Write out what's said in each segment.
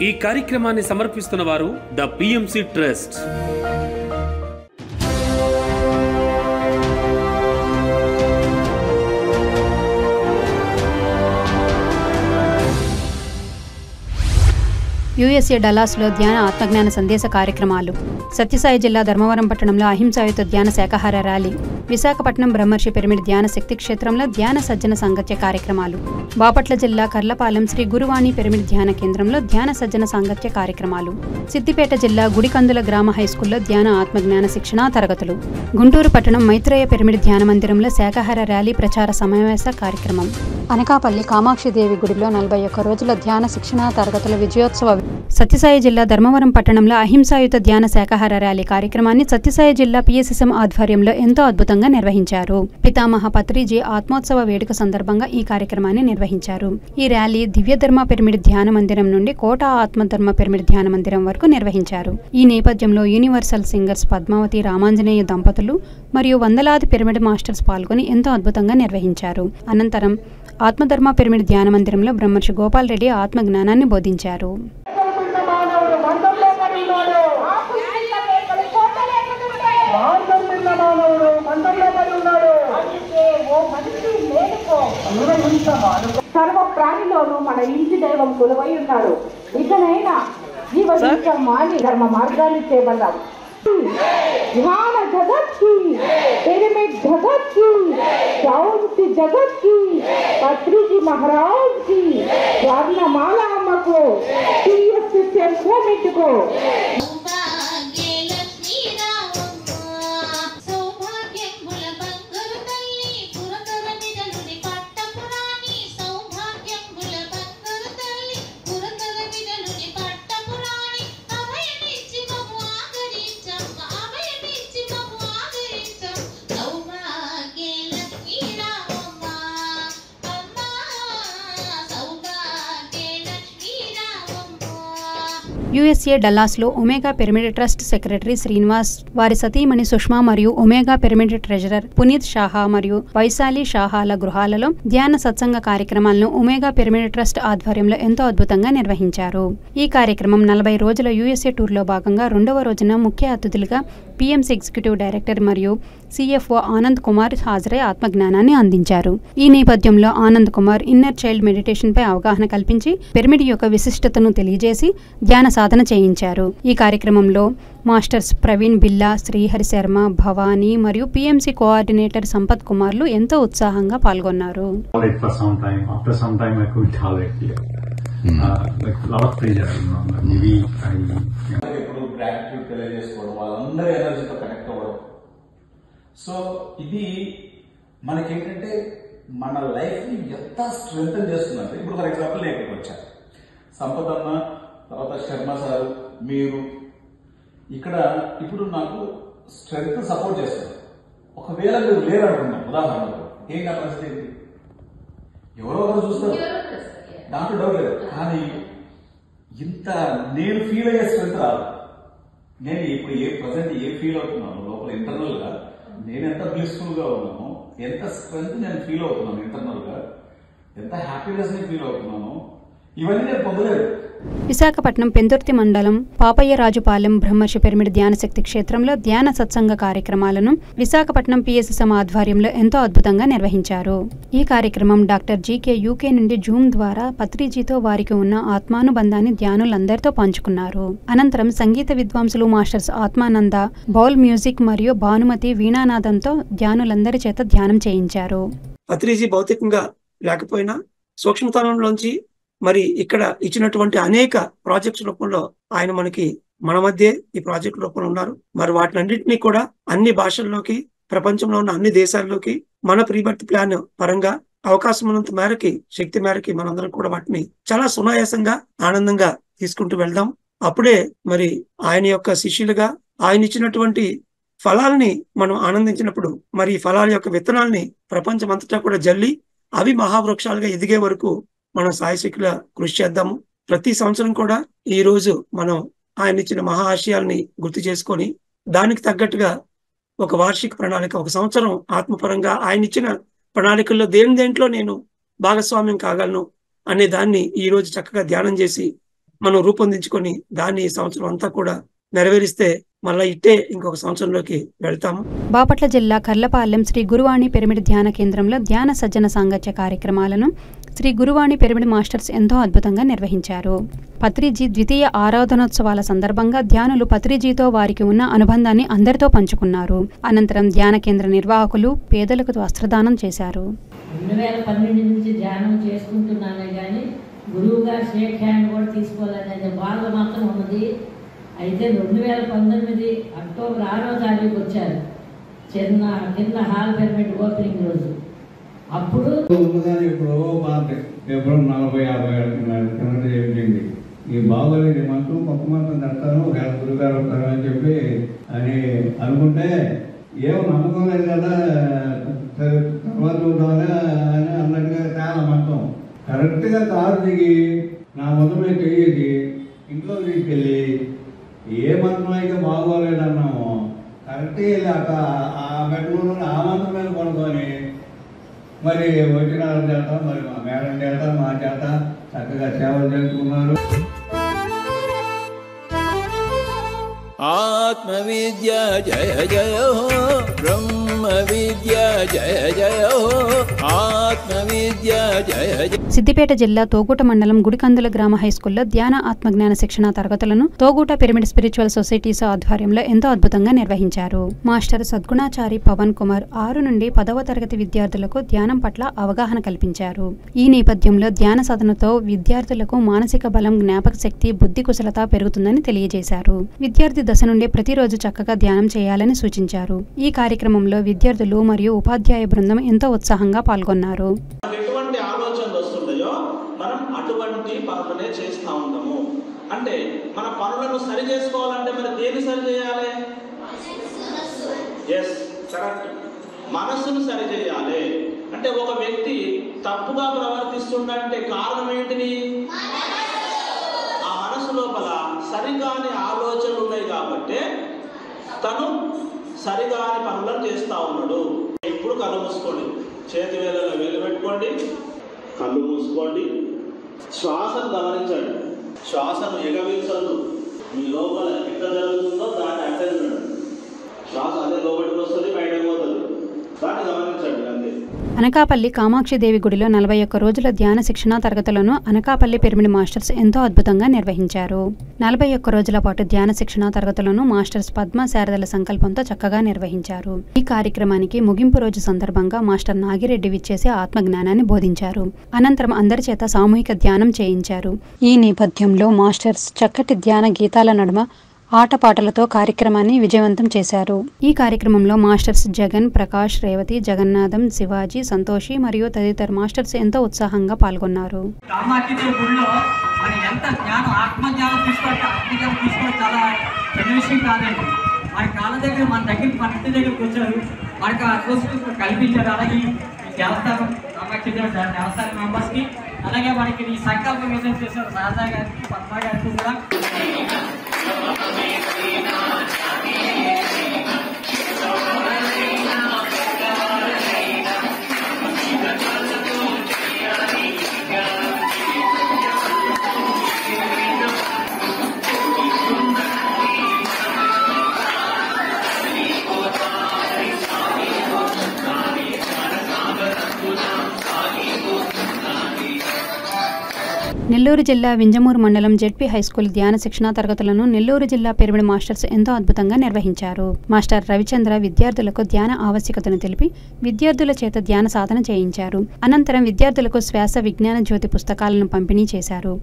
ఈ కార్యక్రమాన్ని సమర్పిస్తున్న వారు ద పిఎంసి ట్రస్ట్. యుఎస్ఏ డల్లాస్లో ధ్యాన ఆత్మజ్ఞాన సందేశ కార్యక్రమాలు. సత్యసాయి జిల్లా ధర్మవరం పట్టణంలో అహింసాయుత ధ్యాన శాకాహార ర్యాలీ. విశాఖపట్నం బ్రహ్మర్షి పిరమిడ్ ధ్యాన శక్తి క్షేత్రంలో ధ్యాన సజ్జన సాంగత్య కార్యక్రమాలు. బాపట్ల జిల్లా కర్లపాలెం శ్రీ గురువాణి పిరమిడ్ ధ్యాన కేంద్రంలో ధ్యాన సజ్జన సాంగత్య కార్యక్రమాలు. సిద్దిపేట జిల్లా గుడికందుల గ్రామ హైస్కూల్లో ధ్యాన ఆత్మజ్ఞాన శిక్షణా తరగతులు. గుంటూరు పట్టణం మైత్రేయ పిరమిడ్ ధ్యాన మందిరంలో శాకాహార ర్యాలీ ప్రచార సమావేశ కార్యక్రమం. అనకాపల్లి కామాక్షిదేవి గుడిలో 41 రోజుల ధ్యాన శిక్షణా తరగతుల విజయోత్సవ. సత్యసాయి జిల్లా ధర్మవరం పట్టణంలో అహింసాయుత ధ్యాన శాకాహార ర్యాలీ కార్యక్రమాన్ని సత్యసాయి జిల్లా పిఎస్ఎస్ఎం ఆధ్వర్యంలో ఎంతో అద్భుతంగా నిర్వహించారు. పితామహ పత్రిజీ ఆత్మోత్సవ వేడుక సందర్భంగా ఈ కార్యక్రమాన్ని నిర్వహించారు. ఈ ర్యాలీ దివ్యధర్మ పిరమిడ్ ధ్యాన మందిరం నుండి కోట ఆత్మధర్మ పిరమిడ్ ధ్యాన మందిరం వరకు నిర్వహించారు. ఈ నేపథ్యంలో యూనివర్సల్ సింగర్స్ పద్మావతి రామాంజనేయ దంపతులు మరియు వందలాది పిరమిడ్ మాస్టర్స్ పాల్గొని ఎంతో అద్భుతంగా నిర్వహించారు. అనంతరం ఆత్మధర్మ పిరమిడ్ ధ్యాన మందిరంలో బ్రహ్మర్షి గోపాల్ రెడ్డి ఆత్మ జ్ఞానాన్ని బోధించారు. సర్వ ప్రాణిలోనూ మన ఇంటి దైవం కొలువై ఉన్నాడు. ఇకనైనా జీవన మాని ధర్మ మార్గాన్ని చేపడదాం. ध्यान जगत की, पिरामिड जगत की, शांति जगत की, पत्री जी महाराज की, वर्णमाला अम्मा को, PSSM कमेटी को యుఎస్ఏ డల్లాస్లో Omega Pyramid Trust secretary Srinivas, వారి సతీమణి సుష్మా మరియు Omega Pyramid treasurer Puneet Shaha మరియు వైశాలి షాహాల గృహాలలో ధ్యాన సత్సంగ కార్యక్రమాలను ఒమేగా పిరమిడ్ ట్రస్ట్ ఆధ్వర్యంలో ఎంతో అద్భుతంగా నిర్వహించారు. ఈ కార్యక్రమం 40 రోజుల యుఎస్ఏ టూర్లో భాగంగా 2వ రోజున ముఖ్య అతిథులుగా పిఎంసి ఎగ్జిక్యూటివ్ డైరెక్టర్ మరియు సిఎఫ్ఓ ఆనంద్ కుమార్ హాజరై ఆత్మజ్ఞానాన్ని అందించారు. ఈ నేపథ్యంలో Anand Kumar inner child meditation పై అవగాహన కల్పించి పిరమిడ్ యొక్క విశిష్టతను తెలియజేసి ధ్యాన సాధన చేయించారు. ఈ కార్యక్రమంలో మాస్టర్స్ ప్రవీణ్ బిల్లా, శ్రీహరి శర్మ, భవానీ మరియు పిఎంసి కోఆర్డినేటర్ సంపత్ కుమార్లు ఎంతో ఉత్సాహంగా పాల్గొన్నారు. సో ఇది మనకేంటంటే మన లైఫ్ ని ఎంత స్ట్రెంగ్ చేస్తుందంటే, ఇప్పుడు ఫర్ ఎగ్జాంపుల్ నేను ఇక్కడికి వచ్చాను, సంపదన్న తర్వాత శర్మ సార్ మీరు ఇక్కడ ఇప్పుడు నాకు స్ట్రెంగ్త్ సపోర్ట్ చేస్తారు. ఒకవేళ మీరు లేరు అనుకున్నాం ఉదాహరణకు, ఏం నా పరిస్థితి ఏంటి? ఎవరో ఒకరు చూస్తారు, దాంట్లో డౌట్ లేదు. కానీ ఇంత నేను ఫీల్ అయ్యే స్ట్రెంగ్త్ రాదు. నేను ఇప్పుడు ప్రజెంట్ ఏ ఫీల్ అవుతున్నాను లోపల ఇంటర్నల్ గా, నేను ఎంత బ్లిస్ఫుల్ గా ఉన్నాను, ఎంత స్ట్రెంగ్త్ నేను ఫీల్ అవుతున్నాను ఇంటర్నల్ గా, ఎంత హ్యాపీనెస్ ని ఫీల్ అవుతున్నాను, ఇవన్నీ నేను పొందలేదు. విశాఖపట్నం పెందుర్తి మండలం పాపయ్యరాజుపాలెం బ్రహ్మర్షి పిరమిడ్ ధ్యాన శక్తి క్షేత్రంలో ధ్యాన సత్సంగ కార్యక్రమాలను విశాఖపట్నం పిఎస్ఎస్ఎం ఆధ్వర్యంలో ఎంతో అద్భుతంగా నిర్వహించారు. ఈ కార్యక్రమం డాక్టర్ జీకే యూకే నుండి జూమ్ ద్వారా పత్రిజీతో వారికి ఉన్న ఆత్మానుబంధాన్ని ధ్యానులందరితో పంచుకున్నారు. అనంతరం సంగీత విద్వాంసులు మాస్టర్స్ ఆత్మానంద, బౌల్ మ్యూజిక్ మరియు భానుమతి వీణానాదంతో ధ్యానులందరి చేత ధ్యానం చేయించారు. పత్రిజీ భౌతికంగా లేకపోయినా సూక్ష్మతలంలోంచి మరి ఇక్కడ ఇచ్చినటువంటి అనేక ప్రాజెక్ట్స్ రూపంలో ఆయన మన మధ్య ఈ ప్రాజెక్ట్ రూపంలో ఉన్నారు. మరి వాటినన్నింటినీ కూడా అన్ని భాషల్లోకి, ప్రపంచంలో ఉన్న అన్ని దేశాల్లోకి మన ప్రీబర్త్ ప్లాన్ పరంగా అవకాశం ఉన్నంత మేరకి, శక్తి మేరకి మనందరం కూడా వాటిని చాలా సునాయాసంగా, ఆనందంగా తీసుకుంటూ వెళ్దాం. అప్పుడే మరి ఆయన యొక్క శిష్యులుగా ఆయన ఇచ్చినటువంటి ఫలాల్ని మనం ఆనందించినప్పుడు, మరి ఈ ఫలాల యొక్క విత్తనాల్ని ప్రపంచం అంతటా కూడా జల్లి అవి మహావృక్షాలుగా ఎదిగే వరకు మనం సాయశక్తిగా కృషి చేద్దాము. ప్రతి సంవత్సరం కూడా ఈ రోజు మనం ఆయన ఇచ్చిన మహా ఆశయాల్ని గుర్తు చేసుకొని దానికి తగ్గట్టుగా ఒక వార్షిక ప్రణాళిక, ఒక సంవత్సరం ఆత్మపరంగా ఆయన ఇచ్చిన ప్రణాళికల్లో దేంట్లో నేను భాగస్వామ్యం కాగలను అనే దాన్ని ఈ రోజు చక్కగా ధ్యానం చేసి మనం రూపొందించుకొని దాన్ని ఈ సంవత్సరం అంతా కూడా నెరవేరిస్తే మళ్ళీ ఇట్టే ఇంకొక సంవత్సరంలోకి వెళ్తాము. బాపట్ల జిల్లా కర్లపాలెం శ్రీ గురువాణి పిరమిడ్ ధ్యాన కేంద్రంలో ధ్యాన సజ్జన సాంగత్య కార్యక్రమాలను శ్రీ గురువాణి పిరమిడ్ మాస్టర్స్ ఎంతో అద్భుతంగా నిర్వహించారు. పత్రిజీ ద్వితీయ ఆరాధనోత్సవాల సందర్భంగా ధ్యానులు పత్రిజీతో వారికి ఉన్న అనుబంధాన్ని అందరితో పంచుకున్నారు. అనంతరం ధ్యాన కేంద్ర నిర్వాహకులు పేదలకు వస్త్రదానం చేశారు. 2012 నుంచి ధ్యానం చేసుకుంటున్నానే కానీ గురువు గారు షేక్ హ్యాండ్ కూడా తీసుకోలేదనే బాధ మాత్రం ఉన్నది. అయితే 2019 అక్టోబర్ 6వ తారీఖు వచ్చారు, చిన్న హాల్ పిరమిడ్ ఓపెనింగ్ రోజు. అప్పుడు ఇప్పుడు ఎప్పుడు 40-50 ఏళ్ళకి చెప్పింది, ఈ బాగోలేదు మంత్రం కొత్త మంత్రం నడతాను ఒకవేళ గురుగారు వస్తారు అని చెప్పి అని అనుకుంటే ఏమో నమ్మకం లేదు కదా, తర్వాత చూద్దామని అని అన్నట్టుగా చాలా మంత్రం కరెక్ట్గా కారు దిగి నా మొదలు మీద చెయ్యేది ఇంట్లో తీసుకెళ్ళి ఏ మంత్రం అయితే బాగోలేదన్నామో కరెక్ట్గా వెళ్ళి ఆ బెడ్రూమ్లో ఆ మంత్రం మీద పడుకొని మరి వచ్చిన చేత మరి మా మేడం చేత మా చేత చక్కగా సేవలు చేసుకున్నారు. ఆత్మ విద్య జయ జయ హో, బ్రహ్మ విద్య జయ జయ హో, ఆత్మ విద్య జయ జయ. సిద్దిపేట జిల్లా తోగూట మండలం గుడికందుల గ్రామ హైస్కూల్లో ధ్యాన ఆత్మజ్ఞాన శిక్షణ తరగతులను తోగూట పిరమిడ్ స్పిరిచువల్ సొసైటీస్ ఆధ్వర్యంలో ఎంతో అద్భుతంగా నిర్వహించారు. మాస్టర్ సద్గుణాచారి పవన్ కుమార్ 6 నుండి 10వ తరగతి విద్యార్థులకు ధ్యానం పట్ల అవగాహన కల్పించారు. ఈ నేపథ్యంలో ధ్యాన సాధనతో విద్యార్థులకు మానసిక బలం, జ్ఞాపక శక్తి, బుద్ధి కుశలత పెరుగుతుందని తెలియజేశారు. విద్యార్థి దశ నుండి ప్రతిరోజు చక్కగా ధ్యానం చేయాలని సూచించారు. ఈ కార్యక్రమంలో విద్యార్థులు మరియు ఉపాధ్యాయ బృందం ఎంతో ఉత్సాహంగా పాల్గొన్నారు. ఎటువంటి ఆలోచనలు వస్తున్నాయో మనం అటువంటి పనులనే చేస్తూ ఉంటాము. అంటే మన పనులను సరి చేసుకోవాలంటే మరి దేన్ని సరి చేయాలి? ఎస్, కరెక్ట్, మనస్సును సరి చేయాలి. అంటే ఒక వ్యక్తి తప్పుగా ప్రవర్తిస్తుందంటే కారణం ఏంటిది? ఆ మనసు లోపల సరిగాని ఆలోచనలు ఉన్నాయి కాబట్టి తను సరిగాని పనులను చేస్తూ ఉన్నాడు. ఇప్పుడు కళ్ళు మూసుకోండి, చేతి వేళ్ళలో వేలు పెట్టుకోండి, కళ్ళు మూసుకోండి, శ్వాసను గమనించండి. శ్వాసను ఎగవీల్చదు, మీ లోపల ఎంత జరుగుతుందో దాన్ని అర్థం చేయండి. శ్వాస అదే లోపలికి వస్తుంది, బయటకు పోతుంది, దాన్ని గమనించండి అంతే. అనకాపల్లి కామాక్షిదేవి గుడిలో 41 రోజుల ధ్యాన శిక్షణా తరగతులను అనకాపల్లి పిరమిడ్ మాస్టర్స్ ఎంతో అద్భుతంగా నిర్వహించారు. 41 రోజుల పాటు ధ్యాన శిక్షణా తరగతులను మాస్టర్స్ పద్మ శారదల సంకల్పంతో చక్కగా నిర్వహించారు. ఈ కార్యక్రమానికి ముగింపు రోజు సందర్భంగా మాస్టర్ నాగిరెడ్డి విచ్చేసి ఆత్మజ్ఞానాన్ని బోధించారు. అనంతరం అందరి చేత సామూహిక ధ్యానం చేయించారు. ఈ నేపథ్యంలో మాస్టర్స్ చక్కటి ధ్యాన గీతాల నడుమ ఆటపాటలతో కార్యక్రమాన్ని విజయవంతం చేశారు. ఈ కార్యక్రమంలో మాస్టర్స్ జగన్, ప్రకాష్, రేవతి, జగన్నాథం, శివాజీ, సంతోషి మరియు తదితర మాస్టర్స్ ఎంతో ఉత్సాహంగా పాల్గొన్నారు. మన కాళ్ళ దగ్గర మన దగ్గరికి వచ్చారు, మనకు ఆ రోజు కల్పించారు. అలాగే దేవస్థానం కామాక్షి దేవస్థానం మెంబర్స్కి, అలాగే మనకి ఈ సంకల్పం ఏదైతే చేశారు రాజా గారికి, పద్మ గారికి కూడా నెల్లూరు జిల్లా వింజమూరు మండలం జెడ్పీ హైస్కూల్ ధ్యాన శిక్షణా తరగతులను నెల్లూరు జిల్లా పిరమిడ్ మాస్టర్స్ ఎంతో అద్భుతంగా నిర్వహించారు. మాస్టర్ రవిచంద్ర విద్యార్థులకు ధ్యాన ఆవశ్యకతను తెలిపి విద్యార్థుల చేత ధ్యాన సాధన చేయించారు. అనంతరం విద్యార్థులకు శ్వాస విజ్ఞాన జ్యోతి పుస్తకాలను పంపిణీ చేశారు.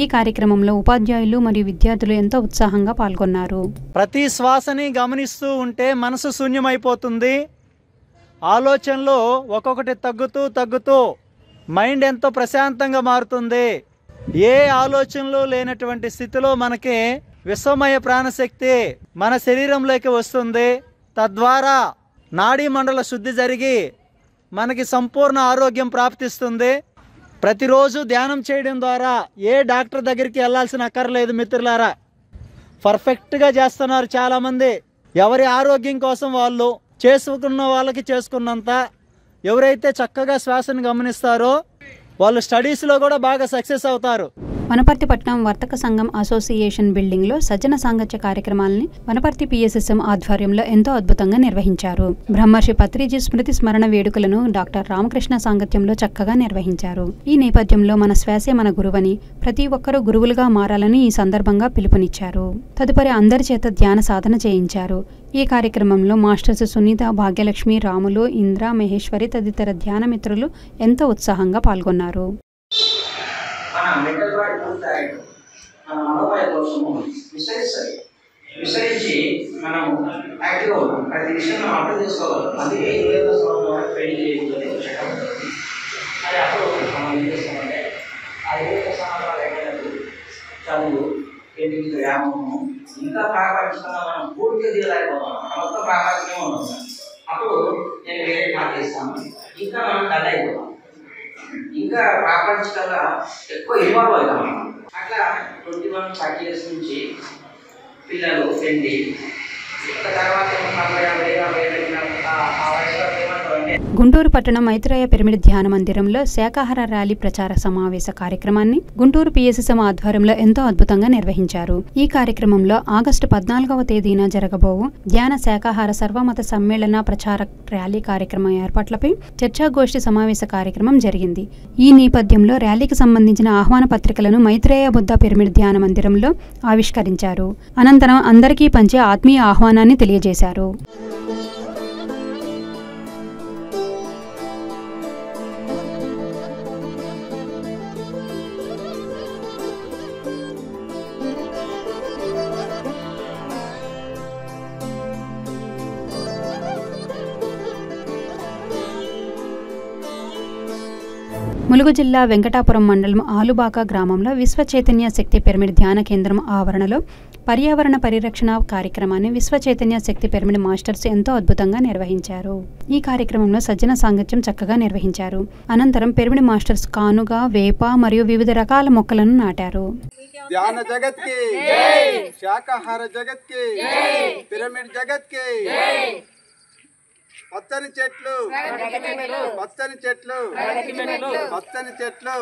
ఈ కార్యక్రమంలో ఉపాధ్యాయులు మరియు విద్యార్థులు ఎంతో ఉత్సాహంగా పాల్గొన్నారు. ప్రతి శ్వాసని గమనిస్తూ ఉంటే మనసు శూన్యమైపోతుంది. ఆలోచనలు ఒక్కొక్కటి తగ్గుతూ మైండ్ ఎంతో ప్రశాంతంగా మారుతుంది. ఏ ఆలోచనలు లేనటువంటి స్థితిలో మనకి విశ్వమయ ప్రాణశక్తి మన శరీరంలోకి వస్తుంది. తద్వారా నాడీ మండల శుద్ధి జరిగి మనకి సంపూర్ణ ఆరోగ్యం ప్రాప్తిస్తుంది. ప్రతిరోజు ధ్యానం చేయడం ద్వారా ఏ డాక్టర్ దగ్గరికి వెళ్ళాల్సిన అక్కర్లేదు మిత్రులారా. పర్ఫెక్ట్గా చేస్తున్నారు చాలామంది. ఎవరి ఆరోగ్యం కోసం వాళ్ళు చేసుకున్న వాళ్ళకి చేసుకున్నంత, ఎవరైతే చక్కగా శ్వాసను గమనిస్తారో వాళ్ళు స్టడీస్లో కూడా బాగా సక్సెస్ అవుతారు. వనపర్తిపట్నం వర్తక సంఘం అసోసియేషన్ బిల్డింగ్ లో సజ్జన సాంగత్య కార్యక్రమాలని వనపర్తి PSSM ఆధ్వర్యంలో ఎంతో అద్భుతంగా నిర్వహించారు. బ్రహ్మర్షి పత్రిజీ స్మృతి స్మరణ వేడుకలను డాక్టర్ రామకృష్ణ సాంగత్యంలో చక్కగా నిర్వహించారు. ఈ నేపథ్యంలో మన శ్వాసే మన గురువని, ప్రతి ఒక్కరూ గురువులుగా మారాలని ఈ సందర్భంగా పిలుపునిచ్చారు. తదుపరి అందరి చేత ధ్యాన సాధన చేయించారు. ఈ కార్యక్రమంలో మాస్టర్స్ సునీత, భాగ్యలక్ష్మి, రాములు, ఇంద్ర, మహేశ్వరి తదితర ధ్యాన మిత్రులు ఎంతో ఉత్సాహంగా పాల్గొన్నారు. విస్తరించి మనం యాక్టివ్గా ఉన్నాం. ప్రతి విషయం మనం అర్థం చేసుకోవాలి. అందుకే 20వ సంవత్సరం ట్రైనింగ్ చేయించుకొని అది అప్పుడు మనం ఏం చేస్తామంటే ఆ 20వ సంవత్సరాలు అయినప్పుడు చదువు పెళ్లికి వ్యామోహం ఇంకా ప్రాపంచికంగా మనం పూర్తిగా తీయలేకపోతున్నాం. మొత్తం ప్రాపంచికంగా ఉన్నాం. అప్పుడు నేను వేరే మాట చేస్తాను, ఇంకా మనం డల్ అయిపోతాం, ఇంకా ప్రాపంచికంగా ఎక్కువ ఇన్వాల్వ్ అవుతాం. అట్లా 21-30 years నుంచి పిల్లలు పెళ్లి తర్వాత గుంటూరు పట్టణం మైత్రేయ పిరమిడ్ ధ్యాన మందిరంలో శాకాహార ర్యాలీ ప్రచార సమావేశ కార్యక్రమాన్ని గుంటూరు PSSM ఆధ్వర్యంలో ఎంతో అద్భుతంగా నిర్వహించారు. ఈ కార్యక్రమంలో ఆగస్టు 14వ తేదీన జరగబోవు ధ్యాన శాకాహార సర్వమత సమ్మేళన ప్రచార ర్యాలీ కార్యక్రమం ఏర్పాట్లపై చర్చాగోష్ఠి సమావేశ కార్యక్రమం జరిగింది. ఈ నేపథ్యంలో ర్యాలీకి సంబంధించిన ఆహ్వాన పత్రికలను మైత్రేయ బుద్ధ పిరమిడ్ ధ్యాన మందిరంలో ఆవిష్కరించారు. అనంతరం అందరికీ పంచే ఆత్మీయ ఆహ్వానాన్ని తెలియజేశారు. ములుగు జిల్లా వెంకటాపురం మండలం ఆలుబాక గ్రామంలో విశ్వ చైతన్య శక్తి పిరమిడ్ ధ్యాన కేంద్రం ఆవరణలో పర్యావరణ పరిరక్షణ కార్యక్రమాన్ని విశ్వ చైతన్య శక్తి పిరమిడ్ మాస్టర్స్ ఎంతో అద్భుతంగా నిర్వహించారు. ఈ కార్యక్రమంలో సజ్జన సాంగత్యం చక్కగా నిర్వహించారు. అనంతరం పిరమిడ్ మాస్టర్స్ కానుగ, వేప మరియు వివిధ రకాల మొక్కలను నాటారు. ధ్యాన జగత్ కి శాకాహార జగత్ కి పిరమిడ్ జగత్ కి పచ్చని చెట్లు పచ్చని చెట్లు పచ్చని చెట్లు.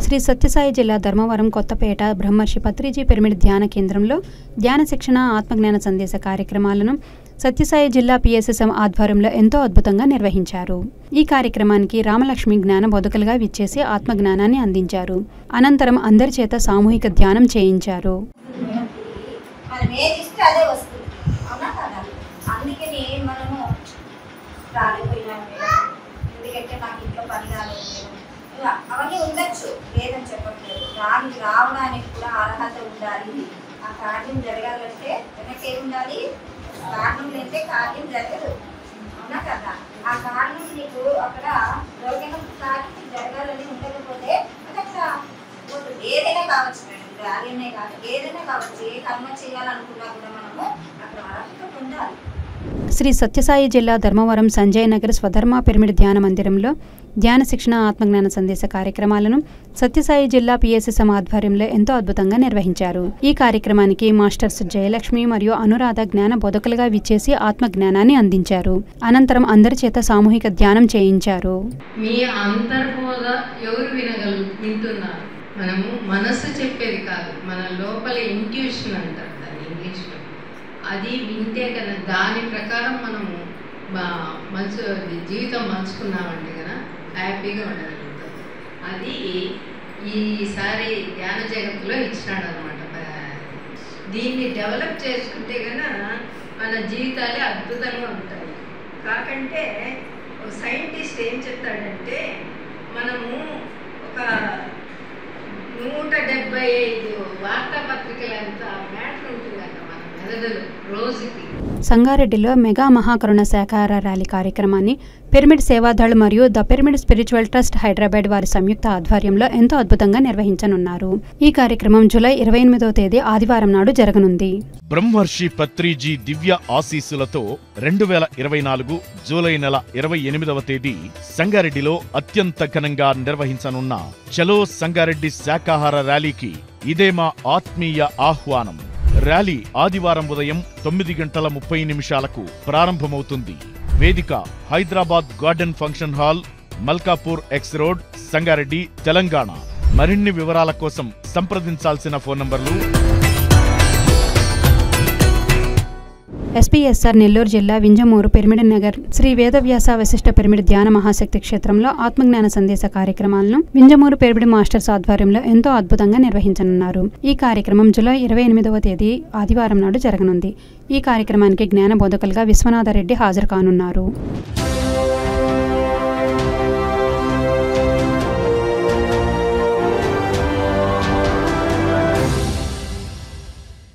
శ్రీ సత్యసాయి జిల్లా ధర్మవరం కొత్తపేట బ్రహ్మర్షి పత్రిజీ పిరమిడ్ ధ్యాన కేంద్రంలో ధ్యాన శిక్షణ, ఆత్మజ్ఞాన సందేశ కార్యక్రమాలను సత్యసాయి జిల్లా PSSM ఆధ్వర్యంలో ఎంతో అద్భుతంగా నిర్వహించారు. ఈ కార్యక్రమానికి రామలక్ష్మి జ్ఞాన బోధకులుగా విచ్చేసి ఆత్మజ్ఞానాన్ని అందించారు. అనంతరం అందరి చేత సామూహిక ధ్యానం చేయించారు. అందుకని మనము రాలిపోయినాం, ఎందుకంటే నాకు ఇంట్లో పని రాలేదు, అవన్నీ ఉండొచ్చు, లేదని చెప్పట్లేదు. రావడానికి కూడా అర్హత ఉండాలి. ఆ కార్యం జరగాలంటే వెనకే ఉండాలి. కారణం లేదంటే కార్యం జరగదు, అవునా కదా? ఆ కారణం నీకు అక్కడ దొరికిన కార్యం జరగాలని ఉండకపోతే అది అక్కడ ఏదైనా కావచ్చు, ర్యాలీనే కాదు, ఏదైనా కావచ్చు. ఏ కర్మ చేయాలనుకున్నా కూడా మనము అక్కడ అర్హత ఉండాలి. శ్రీ సత్యసాయి జిల్లా ధర్మవరం సంజయ్ నగర్ స్వధర్మ పిరమిడ్ ధ్యాన మందిరంలో ధ్యాన శిక్షణ, ఆత్మజ్ఞాన సందేశ కార్యక్రమాలను సత్యసాయి జిల్లా PSSM ఆధ్వర్యంలో ఎంతో అద్భుతంగా నిర్వహించారు. ఈ కార్యక్రమానికి మాస్టర్స్ జయలక్ష్మి మరియు అనురాధ జ్ఞాన బోధకులుగా విచ్చేసి ఆత్మజ్ఞానాన్ని అందించారు. అనంతరం అందరి చేత సామూహిక ధ్యానం చేయించారు. మీ అంతర్బోధ ఎవరు వింటున్నారు? మనము మనసు చెప్పేది కాదు, మన లోపల ఇంట్యూషన్ అంటారు దాన్ని ఇంగ్లీష్లో. అది వింటే కదా దాని ప్రకారం మనము జీవితం మలుచుకున్నామంటే కదా హ్యాపీగా ఉండగలుగుతాం. అది ఈసారి ధ్యాన జగత్తులో ఇచ్చినాడు అనమాట. దీన్ని డెవలప్ చేసుకుంటే కన్నా మన జీవితాలే అద్భుతంగా ఉంటాయి. కాకంటే సైంటిస్ట్ ఏం చెప్తాడంటే మనము ఒక 175 వార్తాపత్రికలంత మ్యాటర్ ఉంటుందట మన మెదడులో రోజుకి. సంగారెడ్డిలో మెగా మహాకరుణ శాకాహార ర్యాలీ కార్యక్రమాన్ని పిరమిడ్ సేవాదళ్ మరియు the pyramid spiritual trust Hyderabad వారి సంయుక్త ఆధ్వర్యంలో ఎంతో అద్భుతంగా నిర్వహించనున్నారు. ఈ కార్యక్రమం జూలై 28వ తేదీ ఆదివారం నాడు జరగనుంది. బ్రహ్మర్షి పత్రిజీ దివ్య ఆశీస్సులతో 2024 జూలై నెల 28వ తేదీ సంగారెడ్డిలో అత్యంత ఘనంగా నిర్వహించనున్న చలో సంగారెడ్డి శాకాహార ర్యాలీకి ఇదే మా ఆత్మీయ ఆహ్వానం. ర్యాలీ ఆదివారం ఉదయం 9:30 ప్రారంభమవుతుంది. వేదిక Hyderabad garden function hall, Malkapur X road, Sangareddy, Telangana. మరిన్ని వివరాల కోసం సంప్రదించాల్సిన ఫోన్ నంబర్లు ఎస్పీఎస్ఆర్ నెల్లూరు జిల్లా వింజమూరు పిరమిడ్ నగర్ శ్రీ వేదవ్యాస వశిష్ఠ పిరమిడ్ ధ్యాన మహాశక్తి క్షేత్రంలో ఆత్మజ్ఞాన సందేశ కార్యక్రమాలను వింజమూరు పిరమిడ్ మాస్టర్స్ ఆధ్వర్యంలో ఎంతో అద్భుతంగా నిర్వహించనున్నారు. ఈ కార్యక్రమం జూలై 28వ తేదీ ఆదివారం నాడు జరగనుంది. ఈ కార్యక్రమానికి జ్ఞాన బోధకులుగా విశ్వనాథరెడ్డి హాజరు కానున్నారు.